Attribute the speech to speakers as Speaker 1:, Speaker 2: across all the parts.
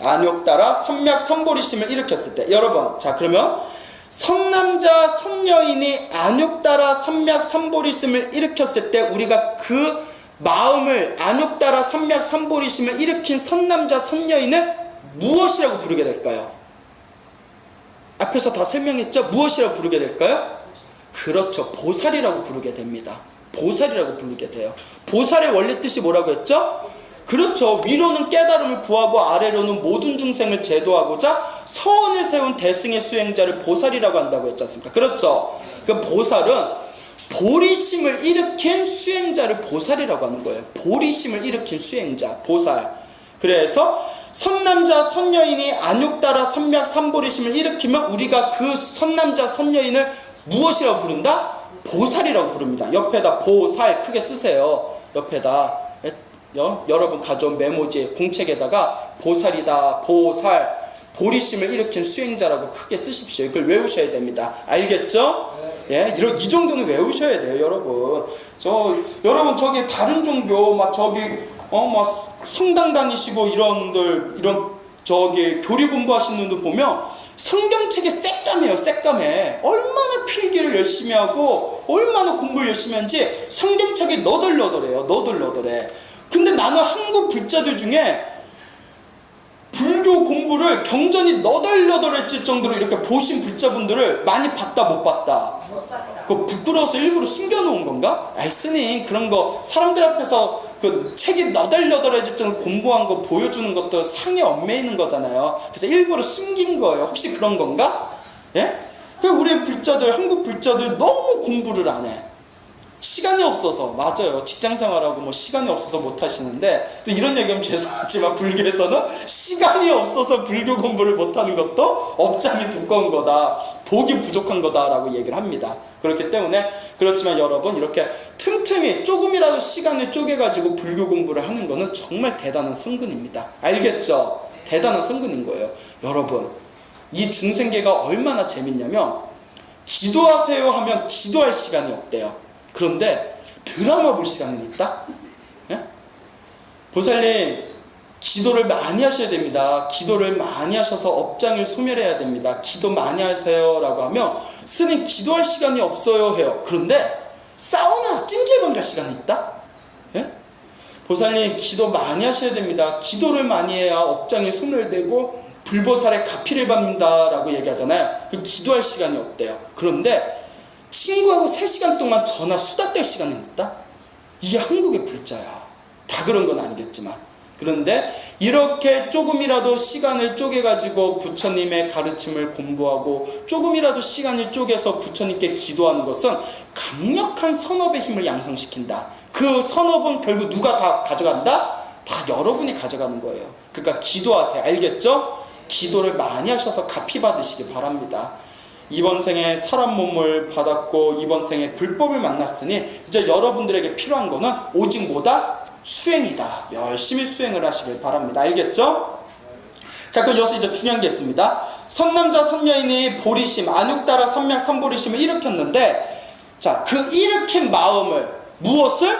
Speaker 1: 안욕 따라 선약 선보리심을 일으켰을 때. 여러분, 자 그러면 선남자 선여인이 안욕 따라 선약 선보리심을 일으켰을 때 우리가 그 마음을 안욕 따라 선약 선보리심을 일으킨 선남자 선여인을 무엇이라고 부르게 될까요? 앞에서 다 설명했죠? 무엇이라고 부르게 될까요? 그렇죠. 보살이라고 부르게 됩니다. 보살이라고 부르게 돼요. 보살의 원래 뜻이 뭐라고 했죠? 그렇죠. 위로는 깨달음을 구하고 아래로는 모든 중생을 제도하고자 서원을 세운 대승의 수행자를 보살이라고 한다고 했지 않습니까? 그렇죠. 그 보살은 보리심을 일으킨 수행자를 보살이라고 하는 거예요. 보리심을 일으킨 수행자, 보살. 그래서 선남자 선여인이 안욕 따라 선약 선보리심을 일으키면 우리가 그 선남자 선여인을 무엇이라고 부른다? 보살이라고 부릅니다. 옆에다 보살 크게 쓰세요. 옆에다 여러분 가져온 메모지에 공책에다가 보살이다, 보살, 보리심을 일으킨 수행자라고 크게 쓰십시오. 이걸 외우셔야 됩니다. 알겠죠? 예, 이 정도는 외우셔야 돼요, 여러분. 여러분 저기 다른 종교 막 저기 막 성당 다니시고 이런 저기 교리 공부하시는 분들 보면 성경책이 새까매요, 새까매. 얼마나 필기를 열심히 하고 얼마나 공부를 열심히 하는지 성경책이 너덜너덜해요, 너덜너덜해. 근데 나는 한국 불자들 중에 불교 공부를 경전이 너덜너덜했을 정도로 이렇게 보신 불자분들을 많이 봤다 못 봤다? 그 부끄러워서 일부러 숨겨놓은 건가? 아이 스님 그런 거 사람들 앞에서 그 책이 너덜너덜해질 정도로 공부한 거 보여주는 것도 상에 얽매이는 거잖아요. 그래서 일부러 숨긴 거예요. 혹시 그런 건가? 예? 그 우리 불자들, 한국 불자들 너무 공부를 안 해. 시간이 없어서. 맞아요. 직장생활하고 뭐 시간이 없어서 못 하시는데 또 이런 얘기하면 죄송하지만 불교에서는 시간이 없어서 불교 공부를 못하는 것도 업장이 두꺼운 거다, 복이 부족한 거다라고 얘기를 합니다. 그렇기 때문에 그렇지만 여러분 이렇게 틈틈이 조금이라도 시간을 쪼개가지고 불교 공부를 하는 거는 정말 대단한 성근입니다. 알겠죠? 대단한 성근인 거예요. 여러분 이 중생계가 얼마나 재밌냐면 기도하세요 하면 기도할 시간이 없대요. 그런데 드라마 볼 시간은 있다? 예? 보살님 기도를 많이 하셔야 됩니다. 기도를 많이 하셔서 업장을 소멸해야 됩니다. 기도 많이 하세요 라고 하면 스님 기도할 시간이 없어요 해요. 그런데 사우나 찜질방 갈 시간이 있다? 예? 보살님 기도 많이 하셔야 됩니다. 기도를 많이 해야 업장이 소멸되고 불보살의 가피를 받는다 라고 얘기하잖아요. 그 기도할 시간이 없대요. 그런데 친구하고 3시간 동안 전화 수다 뗄 시간은 있다? 이게 한국의 불자야. 다 그런 건 아니겠지만. 그런데 이렇게 조금이라도 시간을 쪼개가지고 부처님의 가르침을 공부하고 조금이라도 시간을 쪼개서 부처님께 기도하는 것은 강력한 선업의 힘을 양성시킨다. 그 선업은 결국 누가 다 가져간다? 다 여러분이 가져가는 거예요. 그러니까 기도하세요. 알겠죠? 기도를 많이 하셔서 가피 받으시기 바랍니다. 이번 생에 사람 몸을 받았고 이번 생에 불법을 만났으니 이제 여러분들에게 필요한 거는 오직 뭐다? 수행이다. 열심히 수행을 하시길 바랍니다. 알겠죠? 자, 그럼 여기서 이제 중요한 게 있습니다. 선남자 선여인이 보리심, 안욕 따라 선약 선보리심을 일으켰는데, 자, 그 일으킨 마음을 무엇을?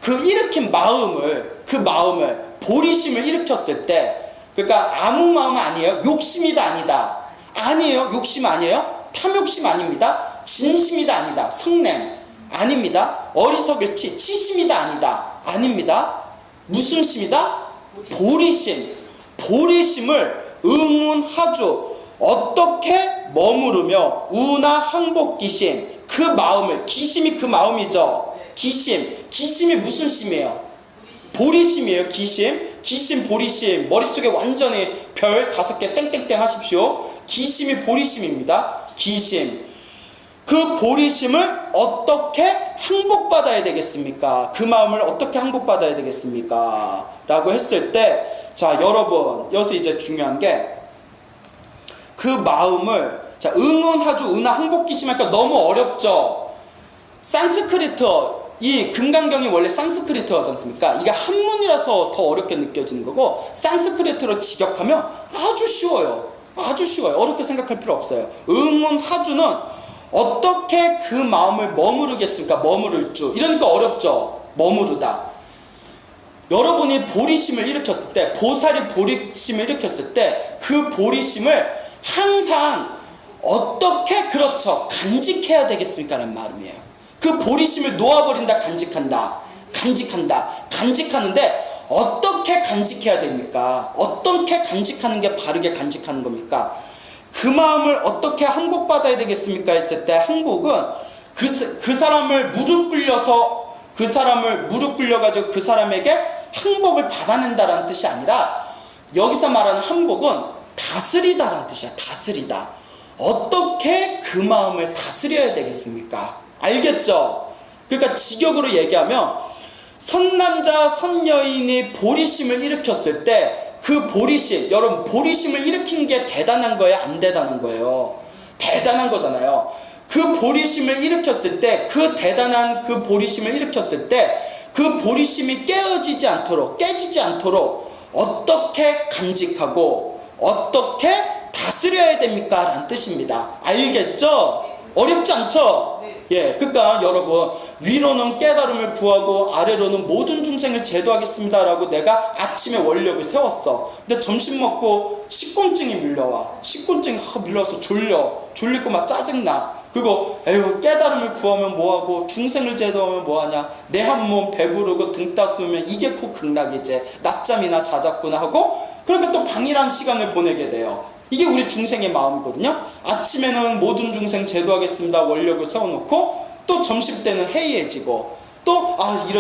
Speaker 1: 그 일으킨 마음을, 그 마음을 보리심을 일으켰을 때, 그러니까 아무 마음은 아니에요. 욕심이다 아니다. 아니에요. 욕심 아니에요. 탐욕심 아닙니다. 진심이다 아니다. 성냄 아닙니다. 어리석을치 치심이다 아니다. 아닙니다. 무슨 심이다? 보리심. 보리심을 응운하주 어떻게 머무르며 우나 항복기심 그 마음을 기심이 그 마음이죠. 기심이 무슨 심이에요? 보리심이에요. 기심 보리심 머릿속에 완전히 별 5개 땡땡땡 하십시오. 기심이 보리심입니다. 기심. 그 보리심을 어떻게 항복받아야 되겠습니까? 그 마음을 어떻게 항복받아야 되겠습니까? 라고 했을 때, 자, 여러분, 여기서 이제 중요한 게, 그 마음을, 자, 응운하주, 은하, 항복기심 하니까 너무 어렵죠? 산스크리트, 이 금강경이 원래 산스크리트어지 않습니까? 이게 한문이라서 더 어렵게 느껴지는 거고, 산스크리트로 직역하면 아주 쉬워요. 아주 쉬워요. 어렵게 생각할 필요 없어요. 응운하주는 어떻게 그 마음을 머무르겠습니까? 머무를 줄. 이러니까 어렵죠? 머무르다. 여러분이 보리심을 일으켰을 때, 보살이 보리심을 일으켰을 때 그 보리심을 항상 어떻게 그렇죠 간직해야 되겠습니까? 라는 말이에요. 그 보리심을 놓아버린다, 간직한다, 간직하는데 어떻게 간직해야 됩니까? 어떻게 간직하는 게 바르게 간직하는 겁니까? 그 마음을 어떻게 항복받아야 되겠습니까? 했을 때 항복은 그 사람을 무릎 꿇려가지고 그 사람에게 항복을 받아낸다라는 뜻이 아니라, 여기서 말하는 항복은 다스리다라는 뜻이야. 다스리다. 어떻게 그 마음을 다스려야 되겠습니까? 알겠죠? 그러니까 직역으로 얘기하면 선남자 선여인이 보리심을 일으켰을 때 그 보리심, 여러분 보리심을 일으킨 게 대단한 거예요? 안 대단한 거예요? 대단한 거잖아요. 그 보리심을 일으켰을 때, 그 대단한 그 보리심을 일으켰을 때 그 보리심이 깨지지 않도록 어떻게 간직하고 어떻게 다스려야 됩니까? 라는 뜻입니다. 알겠죠? 어렵지 않죠? 예, 그러니까 여러분, 위로는 깨달음을 구하고 아래로는 모든 중생을 제도하겠습니다 라고 내가 아침에 원력을 세웠어. 근데 점심 먹고 식곤증이 밀려와. 식곤증이 밀려와서 졸리고 막 짜증나. 그리고 에휴, 깨달음을 구하면 뭐하고 중생을 제도하면 뭐하냐, 내 한 몸 배부르고 등 따스우면 이게 꼭 극락이지, 낮잠이나 자자꾸나 하고 그렇게 또 방일한 시간을 보내게 돼요. 이게 우리 중생의 마음이거든요. 아침에는 모든 중생 제도하겠습니다 원력을 세워놓고, 또 점심 때는 해이해지고, 또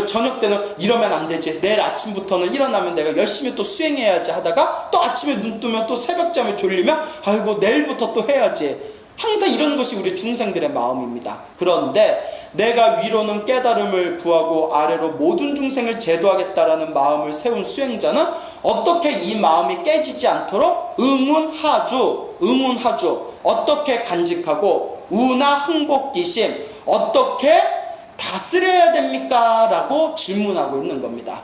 Speaker 1: 저녁 때는 이러면 안 되지, 내일 아침부터는 일어나면 내가 열심히 또 수행해야지 하다가 또 아침에 눈 뜨면 또 새벽잠에 졸리면 아이고 내일부터 또 해야지. 항상 이런 것이 우리 중생들의 마음입니다. 그런데 내가 위로는 깨달음을 구하고 아래로 모든 중생을 제도하겠다라는 마음을 세운 수행자는 어떻게 이 마음이 깨지지 않도록 응운하주, 어떻게 간직하고 우나 항복기심, 어떻게 다스려야 됩니까? 라고 질문하고 있는 겁니다.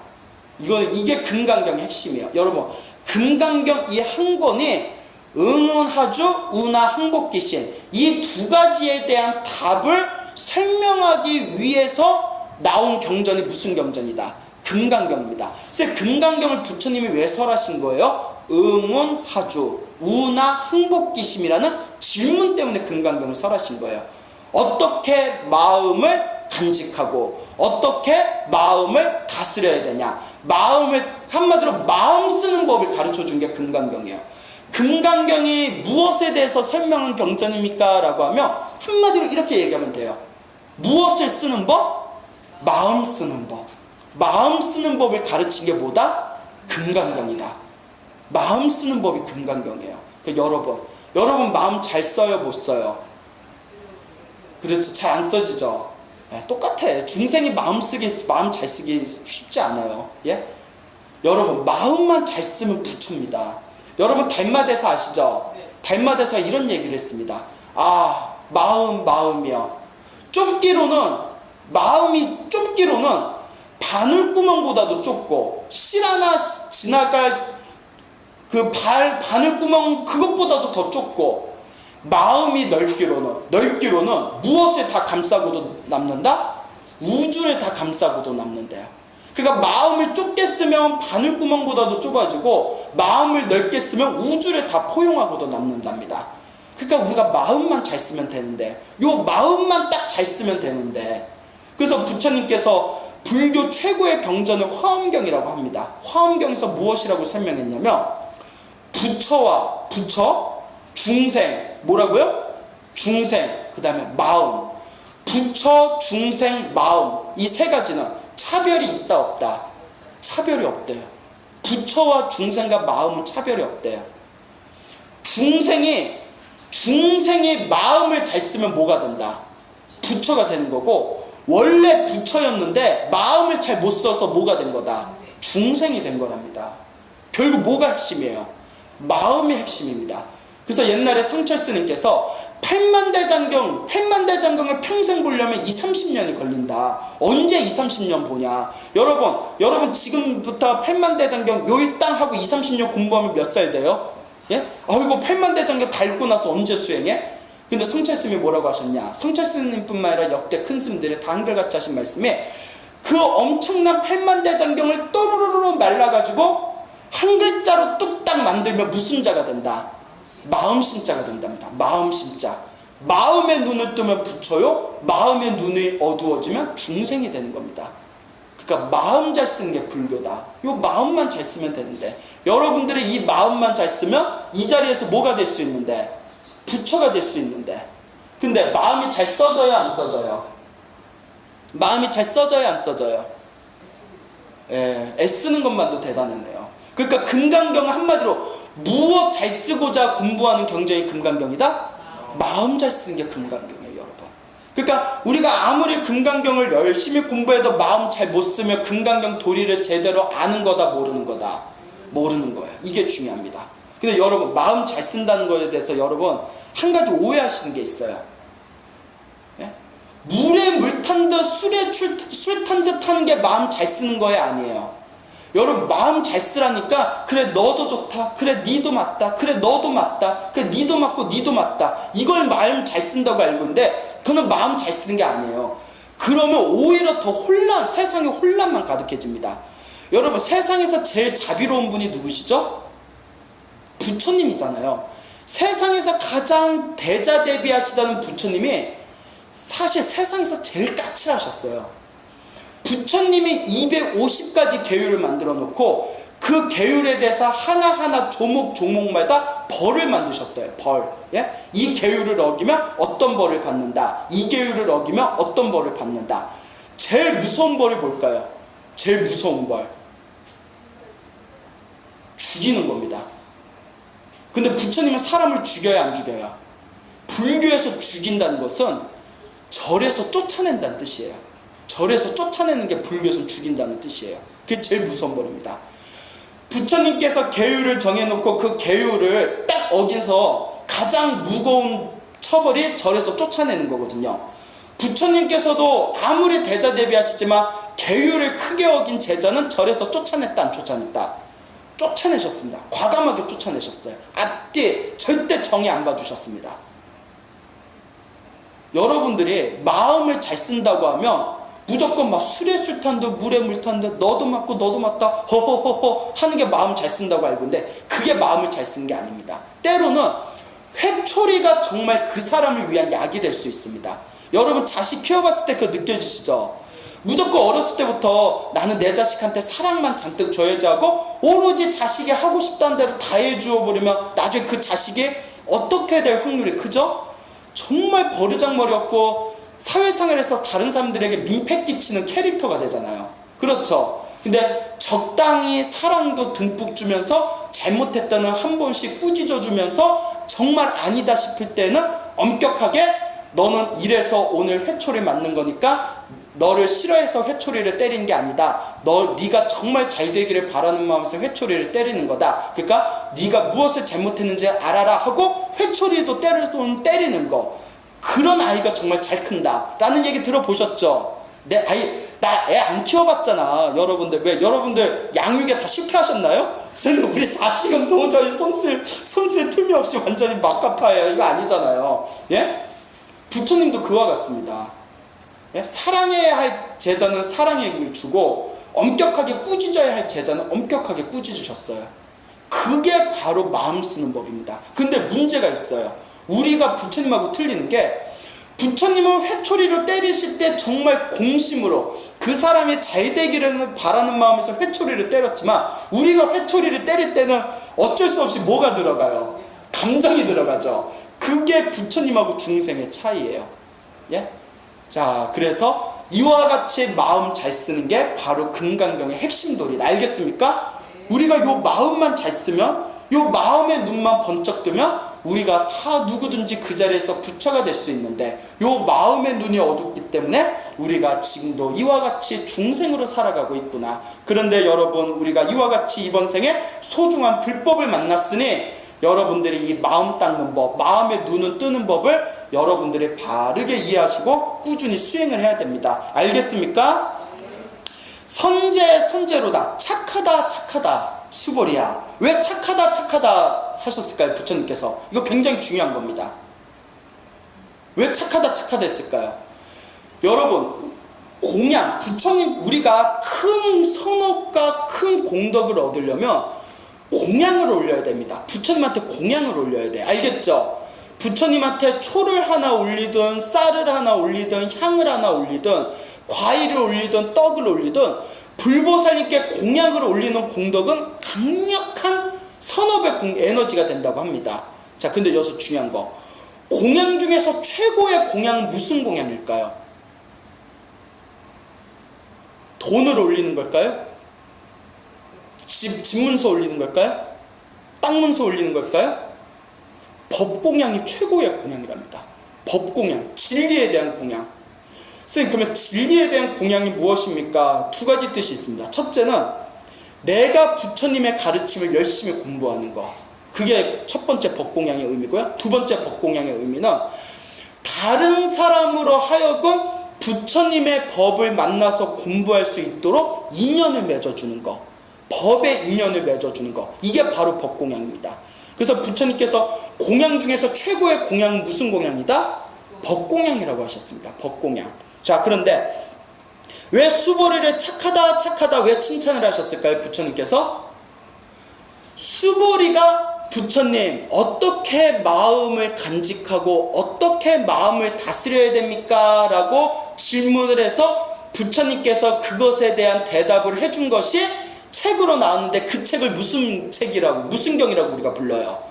Speaker 1: 이게 금강경의 핵심이에요. 여러분, 금강경 이 한 권이 응운하주, 우나 항복기심, 이 두 가지에 대한 답을 설명하기 위해서 나온 경전이 무슨 경전이다? 금강경입니다. 그래서 금강경을 부처님이 왜 설하신 거예요? 응운하주, 우나 항복기심이라는 질문 때문에 금강경을 설하신 거예요. 어떻게 마음을 간직하고 어떻게 마음을 다스려야 되냐, 한마디로 마음 쓰는 법을 가르쳐 준 게 금강경이에요. 금강경이 무엇에 대해서 설명한 경전입니까? 라고 하면 한마디로 이렇게 얘기하면 돼요. 무엇을 쓰는 법? 마음 쓰는 법. 마음 쓰는 법을 가르친 게 뭐다? 금강경이다. 마음 쓰는 법이 금강경이에요. 그러니까 여러분 마음 잘 써요? 못 써요? 그렇죠. 잘 안 써지죠. 똑같아. 중생이 마음 잘 쓰기 쉽지 않아요. 예? 여러분 마음만 잘 쓰면 부처입니다. 여러분 달마대사 아시죠? 달마대사 이런 얘기를 했습니다. 마음이요. 마음이 좁기로는 바늘구멍보다도 좁고, 실 하나 지나갈 그 바늘구멍 그것보다도 더 좁고, 마음이 넓기로는 무엇을 다 감싸고도 남는다? 우주를 다 감싸고도 남는데요. 그러니까 마음을 좁게 쓰면 바늘구멍보다도 좁아지고, 마음을 넓게 쓰면 우주를 다 포용하고도 남는답니다. 그러니까 우리가 마음만 잘 쓰면 되는데, 요 마음만 딱 잘 쓰면 되는데, 그래서 부처님께서 불교 최고의 경전을 화엄경이라고 합니다. 화엄경에서 무엇이라고 설명했냐면, 부처, 중생, 뭐라고요? 중생, 그 다음에 마음. 부처, 중생, 마음, 이 세 가지는 차별이 있다 없다? 차별이 없대요. 부처와 중생과 마음은 차별이 없대요. 중생이 마음을 잘 쓰면 뭐가 된다? 부처가 되는 거고, 원래 부처였는데 마음을 잘 못 써서 뭐가 된 거다? 중생이 된 거랍니다. 결국 뭐가 핵심이에요? 마음이 핵심입니다. 그래서 옛날에 성철스님께서 8만대장경을 평생 보려면 20-30년이 걸린다. 언제 20-30년 보냐? 여러분 지금부터 8만대장경 요일당 하고 20-30년 공부하면 몇 살 돼요? 예? 아이고 8만대장경 다 읽고 나서 언제 수행해? 근데 성철스님이 뭐라고 하셨냐? 성철스님뿐만 아니라 역대 큰 스님들이 다 한결같이 하신 말씀에, 그 엄청난 팔만대장경을 또르르르 말라가지고 한 글자로 뚝딱 만들면 무슨 자가 된다? 마음심자가 된답니다. 마음심자. 마음의 눈을 뜨면 부처요, 마음의 눈이 어두워지면 중생이 되는 겁니다. 그러니까 마음 잘 쓰는 게 불교다. 요 마음만 잘 쓰면 되는데, 여러분들이 이 마음만 잘 쓰면 이 자리에서 뭐가 될 수 있는데? 부처가 될 수 있는데, 근데 마음이 잘 써져요, 안 써져요? 마음이 잘 써져요, 안 써져요? 예, 애쓰는 것만도 대단하네요. 그러니까 금강경은 한마디로 무엇 잘 쓰고자 공부하는 경전이 금강경이다? 마음 잘 쓰는 게 금강경이에요, 여러분. 그러니까 우리가 아무리 금강경을 열심히 공부해도 마음 잘 못 쓰면 금강경 도리를 제대로 아는 거다, 모르는 거다? 모르는 거예요. 이게 중요합니다. 근데 여러분, 마음 잘 쓴다는 거에 대해서 여러분 한 가지 오해하시는 게 있어요. 예? 물에 물 탄 듯 술에 술 탄 듯 하는 게 마음 잘 쓰는 거예요, 아니에요? 여러분, 마음 잘 쓰라니까, 그래 너도 좋다, 그래 니도 맞다, 그래 너도 맞다, 그래 니도 맞고 니도 맞다, 이걸 마음 잘 쓴다고 알고 있는데 그건 마음 잘 쓰는 게 아니에요. 그러면 오히려 더 혼란, 세상에 혼란만 가득해집니다. 여러분, 세상에서 제일 자비로운 분이 누구시죠? 부처님이잖아요. 세상에서 가장 대자대비하시다는 부처님이 사실 세상에서 제일 까칠하셨어요. 부처님이 250가지 계율을 만들어 놓고 그 계율에 대해서 하나하나 조목조목마다 벌을 만드셨어요. 벌. 예? 이 계율을 어기면 어떤 벌을 받는다. 이 계율을 어기면 어떤 벌을 받는다. 제일 무서운 벌이 뭘까요? 제일 무서운 벌. 죽이는 겁니다. 근데 부처님은 사람을 죽여야 안 죽여요? 불교에서 죽인다는 것은 절에서 쫓아낸다는 뜻이에요. 절에서 쫓아내는 게 불교에서 죽인다는 뜻이에요. 그게 제일 무서운 벌입니다. 부처님께서 계율을 정해놓고 그 계율을 딱 어기서 가장 무거운 처벌이 절에서 쫓아내는 거거든요. 부처님께서도 아무리 대자대비하시지만 계율을 크게 어긴 제자는 절에서 쫓아냈다, 안 쫓아냈다? 쫓아내셨습니다. 과감하게 쫓아내셨어요. 앞뒤 절대 정의 안 봐주셨습니다. 여러분들이 마음을 잘 쓴다고 하면 무조건 막 술에 술 탄 듯 물에 물 탄 듯 너도 맞고 너도 맞다 허허허허 하는 게 마음 잘 쓴다고 알고 있는데, 그게 마음을 잘 쓰는 게 아닙니다. 때로는 회초리가 정말 그 사람을 위한 약이 될 수 있습니다. 여러분, 자식 키워봤을 때 그거 느껴지시죠? 무조건 어렸을 때부터 나는 내 자식한테 사랑만 잔뜩 줘야지 하고 오로지 자식이 하고 싶다는 대로 다 해주어 버리면 나중에 그 자식이 어떻게 될 확률이 크죠? 정말 버르장머리 없고 사회생활에서 다른 사람들에게 민폐 끼치는 캐릭터가 되잖아요. 그렇죠? 근데 적당히 사랑도 듬뿍 주면서 잘못했다는 한 번씩 꾸짖어 주면서 정말 아니다 싶을 때는 엄격하게 너는 이래서 오늘 회초리 맞는 거니까 너를 싫어해서 회초리를 때리는 게 아니다. 네가 정말 잘 되기를 바라는 마음에서 회초리를 때리는 거다. 그러니까 네가 무엇을 잘못했는지 알아라 하고 회초리도 때리는 거. 그런 아이가 정말 잘 큰다 라는 얘기 들어보셨죠? 내 아이, 나 애 안 키워봤잖아. 여러분들, 왜 여러분들 양육에 다 실패하셨나요? 저는 우리 자식은 도저히 손쓸 틈이 없이 완전히 막가파예요. 이거 아니잖아요. 예? 부처님도 그와 같습니다. 예? 사랑해야 할 제자는 사랑의 힘을 주고 엄격하게 꾸짖어야 할 제자는 엄격하게 꾸짖으셨어요. 그게 바로 마음 쓰는 법입니다. 근데 문제가 있어요. 우리가 부처님하고 틀리는 게, 부처님은 회초리로 때리실 때 정말 공심으로 그 사람이 잘 되기를 바라는 마음에서 회초리를 때렸지만, 우리가 회초리를 때릴 때는 어쩔 수 없이 뭐가 들어가요? 감정이 들어가죠. 그게 부처님하고 중생의 차이예요. 예? 자, 그래서 이와 같이 마음 잘 쓰는 게 바로 금강경의 핵심 도리다. 알겠습니까? 우리가 요 마음만 잘 쓰면, 요 마음의 눈만 번쩍 뜨면 우리가 다 누구든지 그 자리에서 부처가 될 수 있는데, 요 마음의 눈이 어둡기 때문에 우리가 지금도 이와 같이 중생으로 살아가고 있구나. 그런데 여러분, 우리가 이와 같이 이번 생에 소중한 불법을 만났으니 여러분들이 이 마음 닦는 법, 마음의 눈은 뜨는 법을 여러분들이 바르게 이해하시고 꾸준히 수행을 해야 됩니다. 알겠습니까? 선제로다. 착하다 수보리야. 왜 착하다 하셨을까요? 부처님께서. 이거 굉장히 중요한 겁니다. 왜 착하다 했을까요? 여러분, 공양, 부처님, 우리가 큰 선업과 큰 공덕을 얻으려면 공양을 올려야 됩니다. 부처님한테 공양을 올려야 돼. 알겠죠? 부처님한테 초를 하나 올리든 쌀을 하나 올리든 향을 하나 올리든 과일을 올리든 떡을 올리든 불보살님께 공양을 올리는 공덕은 강력한 선업의 에너지가 된다고 합니다. 자, 근데 여기서 중요한 거, 공양 중에서 최고의 공양은 무슨 공양일까요? 돈을 올리는 걸까요? 집문서 올리는 걸까요? 땅문서 올리는 걸까요? 법공양이 최고의 공양이랍니다. 법공양, 진리에 대한 공양. 선생님, 그러면 진리에 대한 공양이 무엇입니까? 두 가지 뜻이 있습니다. 첫째는 내가 부처님의 가르침을 열심히 공부하는 거, 그게 첫 번째 법공양의 의미고요. 두 번째 법공양의 의미는 다른 사람으로 하여금 부처님의 법을 만나서 공부할 수 있도록 인연을 맺어주는 거, 법의 인연을 맺어주는 거, 이게 바로 법공양입니다. 그래서 부처님께서 공양 중에서 최고의 공양은 무슨 공양이다? 법공양이라고 하셨습니다. 법공양. 자, 그런데 왜 수보리를 착하다 왜 칭찬을 하셨을까요? 부처님께서 수보리가 부처님 어떻게 마음을 간직하고 어떻게 마음을 다스려야 됩니까? 라고 질문을 해서 부처님께서 그것에 대한 대답을 해준 것이 책으로 나왔는데, 그 책을 무슨 책이라고, 무슨 경이라고 우리가 불러요?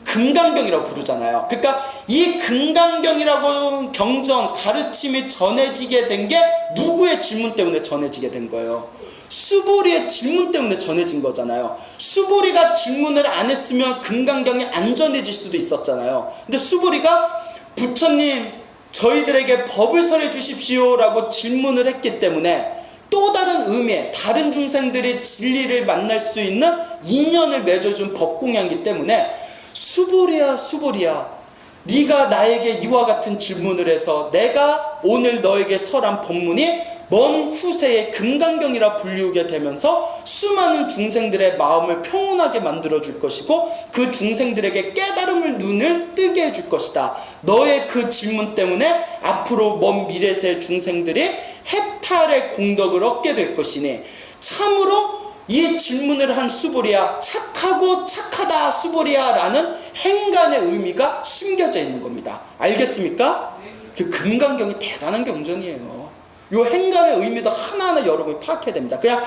Speaker 1: 금강경이라고 부르잖아요. 그러니까 이 금강경이라고 경전, 가르침이 전해지게 된 게 누구의 질문 때문에 전해지게 된 거예요? 수보리의 질문 때문에 전해진 거잖아요. 수보리가 질문을 안 했으면 금강경이 안 전해질 수도 있었잖아요. 근데 수보리가 부처님 저희들에게 법을 설해 주십시오 라고 질문을 했기 때문에 또 다른 의미의 다른 중생들이 진리를 만날 수 있는 인연을 맺어준 법공양이기 때문에 수보리야 네가 나에게 이와 같은 질문을 해서 내가 오늘 너에게 설한 법문이 먼 후세의 금강경이라 불리우게 되면서 수많은 중생들의 마음을 평온하게 만들어줄 것이고 그 중생들에게 깨달음을 눈을 뜨게 해줄 것이다. 너의 그 질문 때문에 앞으로 먼 미래세의 중생들이 해탈의 공덕을 얻게 될 것이니 참으로 이 질문을 한 수보리야, 착하고 착하다 수보리야 라는 행간의 의미가 숨겨져 있는 겁니다. 알겠습니까? 그 금강경이 대단한 경전이에요. 요 행간의 의미도 하나하나 여러분이 파악해야 됩니다. 그냥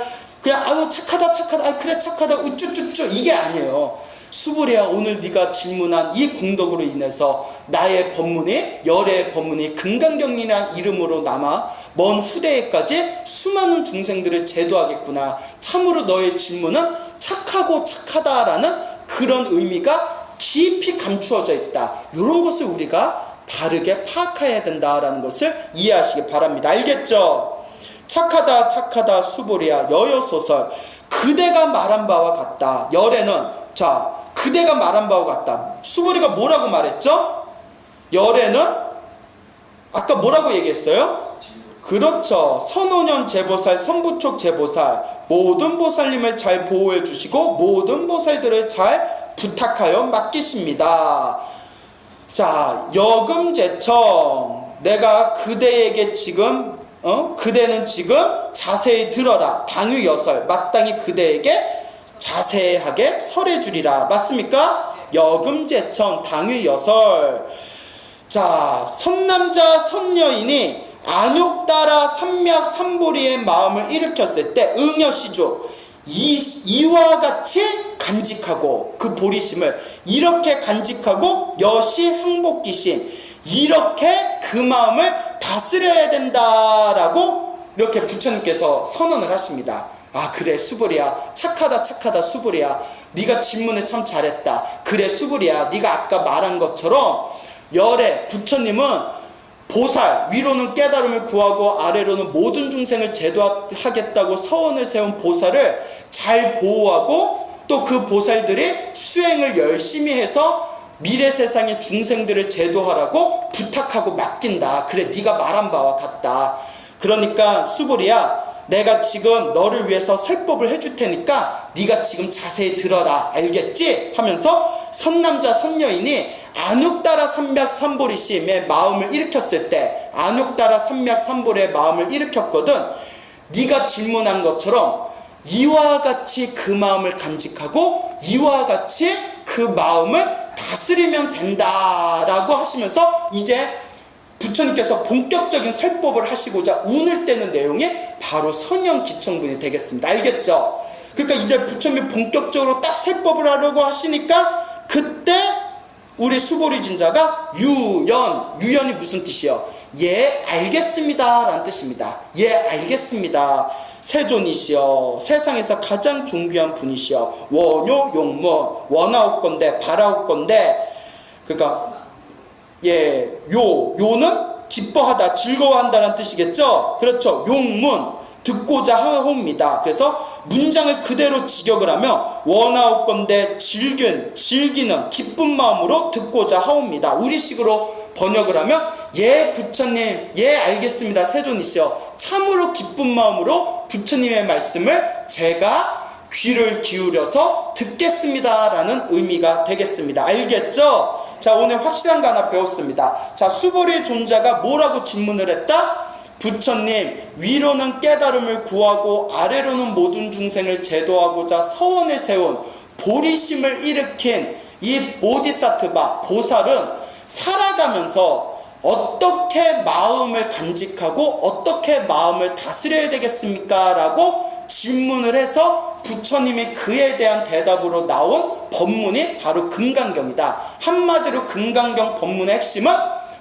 Speaker 1: 아유 착하다 아유 그래 착하다 우쭈쭈쭈 이게 아니에요. 수보리야, 오늘 네가 질문한 이 공덕으로 인해서 나의 법문이, 열의 법문이 금강경이라는 이름으로 남아 먼 후대에까지 수많은 중생들을 제도하겠구나. 참으로 너의 질문은 착하고 착하다라는 그런 의미가 깊이 감추어져 있다. 이런 것을 우리가 바르게 파악해야 된다라는 것을 이해하시기 바랍니다. 알겠죠? 착하다 수보리야, 여여소설, 그대가 말한 바와 같다. 열에는 자, 그대가 말한 바와 같다. 수보리가 뭐라고 말했죠? 열에는 아까 뭐라고 얘기했어요? 그렇죠. 선오년 제보살, 선부촉 제보살, 모든 보살님을 잘 보호해 주시고 모든 보살들을 잘 부탁하여 맡기십니다. 자, 여금제청, 내가 그대에게 지금 그대는 지금 자세히 들어라. 당유여설, 마땅히 그대에게 자세하게 설해주리라. 맞습니까? 여금제청, 당유여설. 자, 선남자 선여인이 안욕따라 삼맥 삼보리의 마음을 일으켰을 때 응여시주, 이와 같이 간직하고 그 보리심을 이렇게 간직하고 여시 행복기심, 이렇게 그 마음을 다스려야 된다라고 이렇게 부처님께서 선언을 하십니다. 아, 그래 수보리야, 착하다 수보리야, 네가 질문을 참 잘했다. 그래 수보리야, 네가 아까 말한 것처럼 열에 부처님은 보살, 위로는 깨달음을 구하고 아래로는 모든 중생을 제도하겠다고 서원을 세운 보살을 잘 보호하고 또 그 보살들이 수행을 열심히 해서 미래 세상의 중생들을 제도하라고 부탁하고 맡긴다. 그래, 네가 말한 바와 같다. 그러니까 수보리야, 내가 지금 너를 위해서 설법을 해줄 테니까 네가 지금 자세히 들어라. 알겠지? 하면서 선남자 선여인이 안욕따라 삼맥삼보리심의 마음을 일으켰을 때, 안욕따라 삼맥삼보리의 마음을 일으켰거든. 네가 질문한 것처럼 이와 같이 그 마음을 간직하고 이와 같이 그 마음을 다스리면 된다라고 하시면서 이제 부처님께서 본격적인 설법을 하시고자 운을 떼는 내용이 바로 선영기청분이 되겠습니다. 알겠죠? 그러니까 이제 부처님이 본격적으로 딱 설법을 하려고 하시니까 그때 우리 수보리 진자가 유연이 무슨 뜻이요? 예 알겠습니다 라는 뜻입니다. 예 알겠습니다. 세존이시여, 세상에서 가장 존귀한 분이시여, 원요 용모, 원하옵건대 바라옵건대. 그러니까 요는 기뻐하다, 즐거워한다는 뜻이겠죠. 그렇죠. 용문, 듣고자 하옵니다. 그래서 문장을 그대로 직역을 하면 원하옵건대 즐기는 기쁜 마음으로 듣고자 하옵니다. 우리식으로 번역을 하면 예 부처님, 예 알겠습니다 세존이시여, 참으로 기쁜 마음으로 부처님의 말씀을 제가 귀를 기울여서 듣겠습니다 라는 의미가 되겠습니다. 알겠죠? 자, 오늘 확실한 거 하나 배웠습니다. 자, 수보리 존자가 뭐라고 질문을 했다? 부처님, 위로는 깨달음을 구하고 아래로는 모든 중생을 제도하고자 서원을 세운 보리심을 일으킨 이 보디사트바 보살은 살아가면서 어떻게 마음을 간직하고 어떻게 마음을 다스려야 되겠습니까? 라고 질문을 해서 부처님이 그에 대한 대답으로 나온 법문이 바로 금강경이다. 한마디로 금강경 법문의 핵심은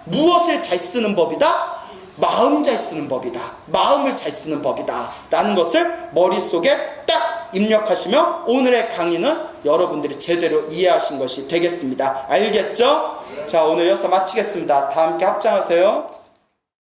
Speaker 1: 무엇을 잘 쓰는 법이다? 마음 잘 쓰는 법이다. 마음을 잘 쓰는 법이다 라는 것을 머릿속에 딱 입력하시면 오늘의 강의는 여러분들이 제대로 이해하신 것이 되겠습니다. 알겠죠? 자, 오늘 여기서 마치겠습니다. 다 함께 합장하세요.